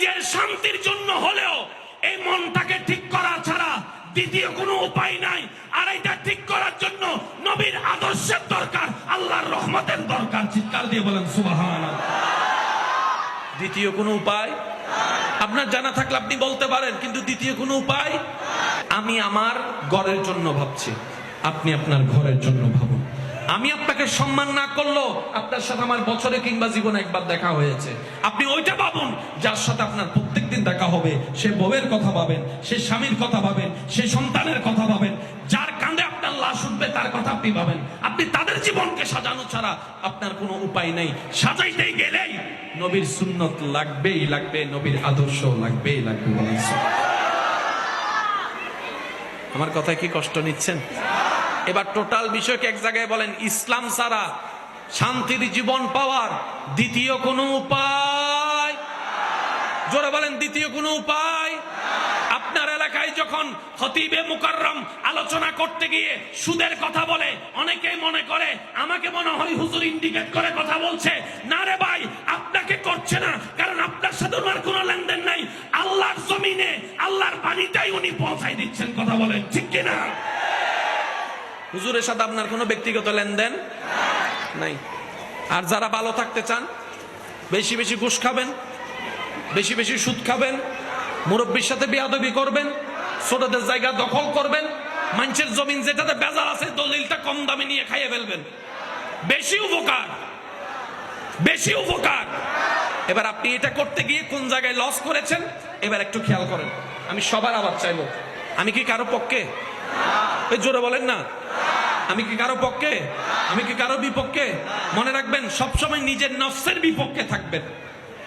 নিজের শান্তির জন্য হলেও এই মনটাকে ঠিক করা ছাড়া দ্বিতীয় কোনো উপায় নাই। আর এটা ঠিক করার জন্য নবীর আদর্শের দরকার, আল্লাহর রহমতের দরকার। চিৎকার দিয়ে বলেন সুবহানাল্লাহ। দ্বিতীয় কোনো উপায় আপনার জানা থাকলে আপনি বলতে পারেন, কিন্তু দ্বিতীয় কোনো উপায়, আমি আমার ঘরের জন্য ভাবছি, আপনি আপনার ঘরের জন্য ভাবুন। আমি আপনাকে সম্মান না করলো, আপনার সাথে আমার বছরে কিংবা জীবনে একবার দেখা হয়েছে, আপনি ওইটা ভাবুন যার সাথে আপনার প্রত্যেকদিন দেখা হবে। সে বউয়ের কথা ভাবেন, সে স্বামীর কথা ভাবেন, সে সন্তানের কথা ভাবেন, যার কাঁধে আপনার লাশ উঠবে তার কথা আপনি ভাবেন। আপনি তাদের জীবনকে সাজানো ছাড়া আপনার কোনো উপায় নেই। সাজাইতে গেলেই নবীর সুন্নত লাগবেই লাগবে, নবীর আদর্শ লাগবেই লাগবে। আমার কথায় কি কষ্ট নিচ্ছেন? এবার টোটাল বিষয়কে এক জায়গায় বলেন, ইসলাম ছাড়া শান্তির জীবন পাওয়ার দ্বিতীয় কোনো উপায়, জোরে বলেন দ্বিতীয় কোনো উপায়। আপনার এলাকায় যখন খতিবে মুকাররম আলোচনা করতে গিয়ে সুদের কথা বলে, অনেকেই মনে করে আমাকে মনে হয় হুজুর ইন্ডিকেট করে কথা বলছে। না রে ভাই, আপনাকে করছে না, কারণ আপনার সাথে ওনার কোনো লেনদেন নাই। আল্লাহর জমিনে আল্লাহর বাণীটাই উনি পৌঁছাই দিচ্ছেন। কথা বলেন ঠিক কিনা? হুজুরের সাথে আপনার কোনো ব্যক্তিগত লেনদেন নাই। আর যারা ভালো থাকতে চান, বেশি বেশি ঘুষ খাবেন, বেশি বেশি সুদ খাবেন, মুরব্বীর সাথে বেয়াদবি করবেন, ছোটদের জায়গা দখল করবেন, মানুষের জমিন যেটাতে বেজাল আছে দলিলটা কম দামে নিয়ে খাইয়ে ফেলবেন, বেশি উপকার, বেশি উপকার। এবার আপনি এটা করতে গিয়ে কোন জায়গায় লস করেছেন এবার একটু খেয়াল করেন। আমি সবার আবার চাইবো, আমি কি কারো পক্ষে? জোরে বলেন না, আমি কি কারো পক্ষে? আমি কি কারো বিপক্ষে? মনে রাখবেন, সবসময় নিজের নফসের বিপক্ষে থাকবেন,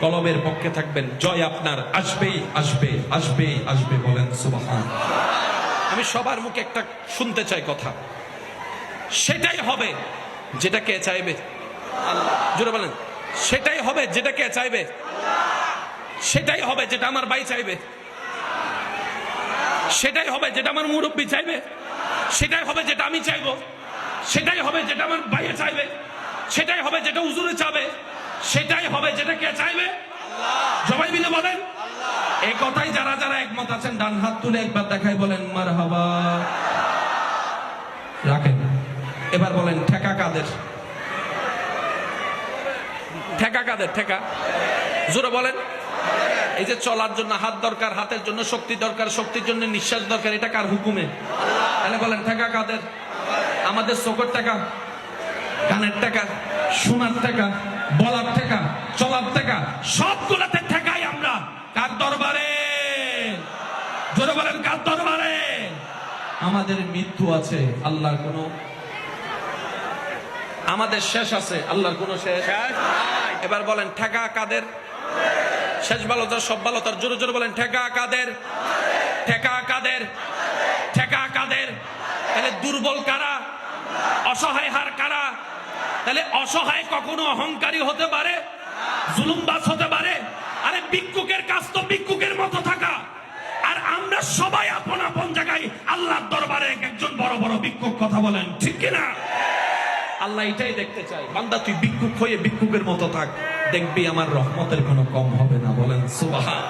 কলবের পক্ষে থাকবেন। জয় আপনার আসবেই আসবে, আসবেই আসবে। বলেন সুবহানাল্লাহ। আমি সবার মুখে একটা শুনতে চাই কথা, সেটাই হবে যেটা কে চাইবে? আল্লাহ। জোরে বলেন, সেটাই হবে যেটা কে চাইবে? সেটাই হবে যেটা আমার ভাই চাইবে, সেটাই হবে যেটা আমার মুরব্বী চাইবে, সেটাই হবে যেটা আমি চাইবো, সেটাই হবে যেটা আমার ভাইয়ে চাইবে, সেটাই হবে যেটা হুজুরে চাবে, সেটাই হবে যেটা কে চাইবে? সবাই মিলে বলেন এই কথাই যারা যারা একমত আছেন ডান হাত তুলে একবার দেখাই বলেন মারহাবা। রাখেন। এবার বলেন ঠেকা কাদের? ঠেকা কাদের? ঠেকা জোরে বলেন। এই যে চলার জন্য হাত দরকার, হাতের জন্য শক্তি দরকার, শক্তির জন্য নিঃশ্বাস দরকার, এটা কার হুকুমে? তাহলে বলেন ঠেকা কাদের? আমাদের চোখের টাকা, কানের টাকা, শোনার টাকা, বলার টাকা, চলার টাকা, সবগুলাতে ঠেকাই আমরা কার দরবারে? জোরে বলেন কার দরবারে? আমাদের মৃত্যু আছে, আল্লাহর কোনো, আমাদের শেষ আছে, আল্লাহর কোনো শেষ। এবার বলেন ঠেকা কাদের? শেষ ভালো তার, সব ভালো তার। জোরে জোরে বলেন ঠেকা কাদের? ঠেকা কাদের? ঠেকা কাদের? তাহলে দুর্বল কারা? অসহায় হার কারা? তাহলে অসহায় কখনো অহংকারী হতে পারে? জুলুমবাজ হতে পারে? আরে ভিক্ষুকের কাজ তো ভিক্ষুকের মতো থাকা। আর আমরা সবাই আপন আপন জায়গায় আল্লাহর দরবারে একজন বড় বড় ভিক্ষুক। কথা বলেন ঠিক কিনা? আল্লাহ এটাই দেখতে চাই, বান্দা তুই ভিক্ষুক হয়ে ভিক্ষুকের মতো থাক, দেখবি আমার রহমতের কোনো কম হবে না। বলেন সুবহান।